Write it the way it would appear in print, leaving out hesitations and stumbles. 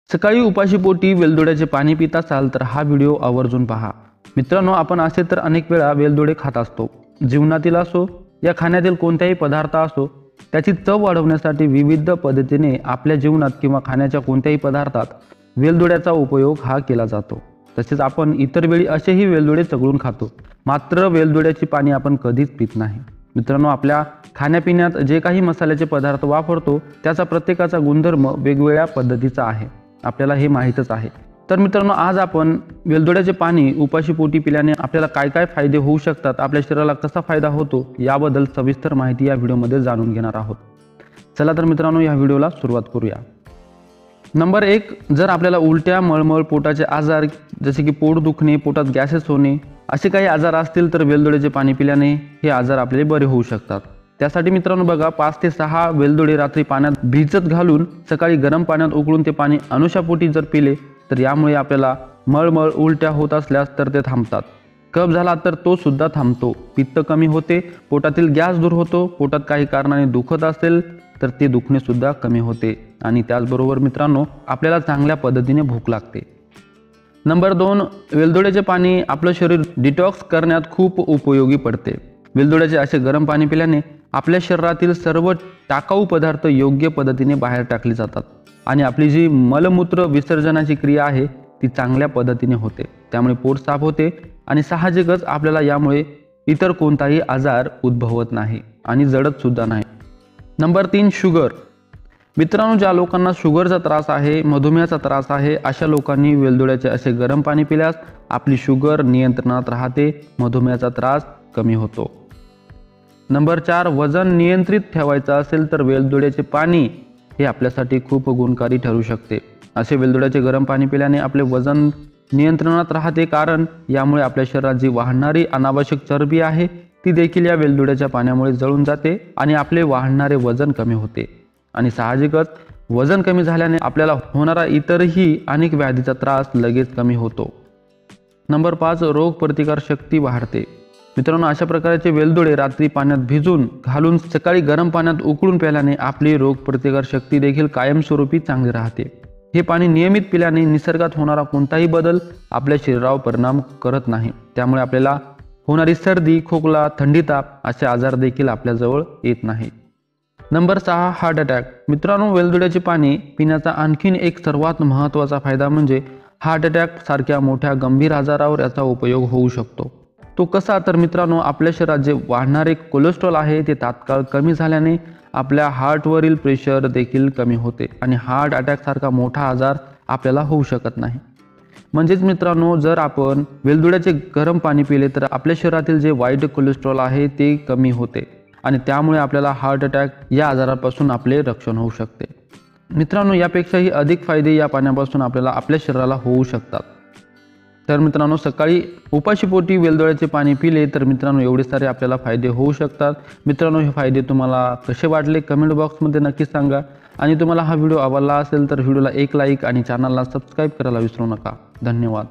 सकाळी उपाशीपोटी वेलदोड्याचे पाणी पित असाल तर हा व्हिडिओ आवर्जून पहा। मित्रांनो, आपण असे तर अनेक वेळा वेलदोडे खात असतो। जीवनातील असो या खाण्यातील कोणत्याही पदार्थ असो, त्याची चव वाढवण्यासाठी विविध पद्धतीने आपल्या जीवनात किंवा खाण्याच्या कोणत्याही पदार्थात वेलदोड्याचा उपयोग हा केला जातो। तसेच आपण इतर वेळी असेही वेलदोडे चघळून खातो, मात्र वेलदोड्याची पाणी आपण कधीच पित नाही। मित्रांनो, आपल्या खाण्यापिण्यात जे काही मसाल्याचे पदार्थ वापरतो त्याचा प्रत्येकाचा गुणधर्म वेगवेगळ्या पद्धतीचा आहे, आपल्याला हे माहीतच आहे। तर मित्रांनो, आज आपण वेलदोड्याचे पाणी उपाशीपोटी पिल्याने आपल्याला काय काय फायदे होऊ शकतात, आपल्या शरीराला कसा फायदा होतो याबद्दल सविस्तर माहिती या व्हिडिओमध्ये जाणून घेणार आहोत। चला तर मित्रांनो, या व्हिडिओला सुरुवात करूया। नंबर 1, जर आपल्याला उलट्या, मळमळ, पोटाचे आजार जसे की पोट दुखणे, पोटात गॅसेस होणे असे काही आजार असतील तर वेलदोड्याचे पाणी पिल्याने हे आजार आपले बरे होऊ शकतात। त्यासाठी मित्रांनो बघा, 5 ते 6 वेलदोडे रात्री पाण्यात भिजत घालून सकाळी गरम पाण्यात उकळून ते पाणी अनुशापोटी जर पिले तर यामुळे आपल्याला मळमळ, उलट्या होत असल्यास तर ते थांबतात। कफ झाला तर तो सुद्धा थांबतो, पित्त कमी होते, पोटातील गॅस दूर होतो, पोटात काही कारणाने दुखत असेल तर ते दुखणे सुद्धा कमी होते आणि त्याचबरोबर मित्रांनो आपल्याला चांगल्या पद्धतीने भूक लागते। नंबर 2, वेलदोड्याचे पाणी आपलं शरीर डिटॉक्स करण्यात खूप उपयोगी पडते। वेलदोड्याचे असे गरम पाणी पिल्याने आपल्या शरीरातील सर्व टाकाऊ पदार्थ योग्य पद्धतीने बाहेर टाकले जातात आणि आपली जी मलमूत्र विसर्जनाची क्रिया आहे ती चांगल्या पद्धतीने होते, त्यामुळे पोट साफ होते आणि साहजिकच आपल्याला यामुळे इतर कोणताही आजार उद्भवत नाही आणि जडत सुद्धा नाही। Number 3, sugar. मित्रांनो, ज्या लोकांना शुगरचा त्रास आहे, मधुमेहाचा त्रास आहे, अशा लोकांनी वेलदोड्याचे असे गरम पाणी पिल्यास आपली शुगर नियंत्रणात राहते, मधुमेहाचा त्रास कमी होतो। नंबर 4, वजन नियंत्रित ठेवायचं असेल तर वेलदोड्याचे पाणी हे आपल्यासाठी खूप गुणकारी ठरू शकते। असे वेलदोड्याचे गरम पाणी पिल्याने आपले वजन नियंत्रणात राहते, कारण यामुळे आपल्या शरीरात जी वाढणारी अनावश्यक चरबी आहे ती देखील या वेलदोड्याच्या पाण्यामुळे जळून जाते आणि आपले वाढणारे वजन कमी होते आणि साहजिकच वजन कमी झाल्याने आपल्याला होणारा इतरही अनेक व्याधीचा त्रास लगेच कमी होतो। नंबर 5, रोगप्रतिकार शक्ती वाढते। मित्रांनो, अशा प्रकारचे वेलदोडे रात्री पाण्यात भिजून घालून सकाळी गरम पाण्यात उकळून प्यायल्याने आपली रोगप्रतिकार शक्ती देखील कायमस्वरूपी चांगली राहते। हे पाणी नियमित पिल्याने निसर्गात होणारा कोणताही बदल आपल्या शरीरावर परिणाम करत नाही, त्यामुळे आपल्याला होणारी सर्दी, खोकला, थंडी, ताप असे आजार देखील आपल्याजवळ येत नाही। Number 6, heart attack. मित्रांनो, वेलदोड्याचे पाणी पिण्याचा आणखीन एक सर्वात महत्त्वाचा फायदा म्हणजे हार्ट अटॅक सारख्या मोठ्या गंभीर आजारावर याचा उपयोग होऊ शकतो। तो कसा, तर मित्रांनो, आपल्या शरीरात जे वाढणारे कोलेस्ट्रॉल आहे ते तात्काळ कमी झाल्याने आपल्या हार्टवरील प्रेशर देखील कमी होते आणि हार्ट अटॅक सारखा मोठा आजार आपल्याला होऊ शकत नाही। म्हणजेच मित्रांनो, जर आपण वेलदोड्याचे गरम पाणी पिले तर आपल्या शरीरातील जे वाईट कोलेस्ट्रॉल आहे ते कमी होते आणि त्यामुळे आपल्याला हार्ट अटॅक या आजारापासून आपले रक्षण होऊ शकते। मित्रांनो, यापेक्षाही अधिक फायदे या पाण्यापासून आपल्याला आपल्या शरीराला होऊ शकतात। तर मित्रांनो, सकाळी उपाशीपोटी वेलदोड्याचे पाणी पिले तर मित्रांनो एवढे सारे आपल्याला फायदे होऊ शकतात। मित्रांनो, हे फायदे तुम्हाला कसे वाटले कमेंट बॉक्समध्ये नक्की सांगा आणि तुम्हाला हा व्हिडिओ आवडला असेल तर व्हिडिओला एक लाईक आणि चॅनलला सबस्क्राईब करायला विसरू नका। धन्यवाद।